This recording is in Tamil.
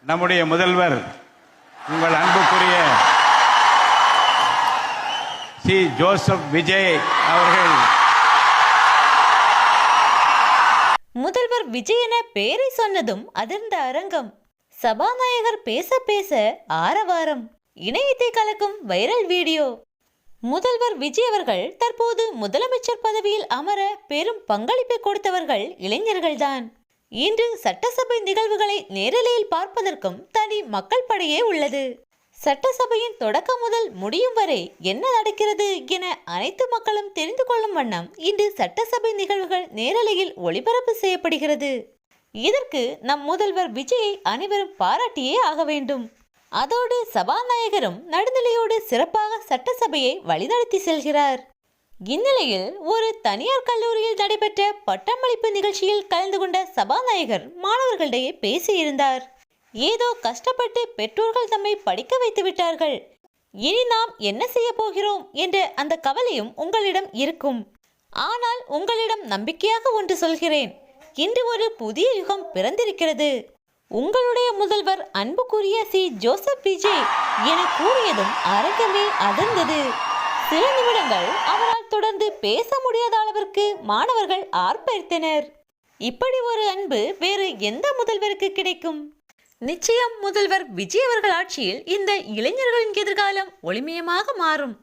நம்முடைய முதல்வர் உங்கள் அன்புக்குரிய சி ஜோசப் விஜய் அவர்கள். முதல்வர் விஜய் என பெயரை சொன்னதும் அதிர்ந்த அரங்கம். சபாநாயகர் பேச பேச ஆரவாரம். இணையத்தை கலக்கும் வைரல் வீடியோ. முதல்வர் விஜய் அவர்கள் தற்போது முதலமைச்சர் பதவியில் அமர பெரும் பங்களிப்பை கொடுத்தவர்கள் இளைஞர்கள்தான். இன்று சட்டசபை நிகழ்வுகளை நேரலையில் பார்ப்பதற்கும் தனி மக்கள் படையே உள்ளது. சட்டசபையின் தொடக்கம் முதல் முடியும் வரை என்ன நடக்கிறது என அனைத்து மக்களும் தெரிந்து கொள்ளும் வண்ணம் இன்று சட்டசபை நிகழ்வுகள் நேரலையில் ஒளிபரப்பு செய்யப்படுகிறது. இதற்கு நம் முதல்வர் விஜயை அனைவரும் பாராட்டியே ஆக வேண்டும். அதோடு சபாநாயகரும் நடுநிலையோடு சிறப்பாக சட்டசபையை வழிநடத்தி செல்கிறார். இந்நிலையில் ஒரு தனியார் கல்லூரியில் நடைபெற்ற பட்டமளிப்பு நிகழ்ச்சியில் கலந்து கொண்ட சபாநாயகர் மாணவர்களிடையே பேசியிருந்தார். ஏதோ கஷ்டப்பட்டு பெற்றோர்கள் தம்மை படிக்க வைத்து விட்டார்கள், இனி நாம் என்ன செய்ய போகிறோம் என்ற அந்த கவலையும் உங்களிடம் இருக்கும். ஆனால் உங்களிடம் நம்பிக்கையாக ஒன்று சொல்கிறேன், இன்று ஒரு புதிய யுகம் பிறந்திருக்கிறது. உங்களுடைய முதல்வர் அன்புக்குரிய சி ஜோசப் விஜய் என கூறியதும் அரங்கமே அதிர்ந்தது. சில நிமிடங்கள் அவரால் தொடர்ந்து பேச முடியாத அளவிற்கு மாணவர்கள் ஆர்ப்பரித்தனர். இப்படி ஒரு அன்பு வேறு எந்த முதல்வருக்கு கிடைக்கும்? நிச்சயம் முதல்வர் விஜய் அவர்கள் ஆட்சியில் இந்த இளைஞர்களின் எதிர்காலம் ஒளிமயமாக மாறும்.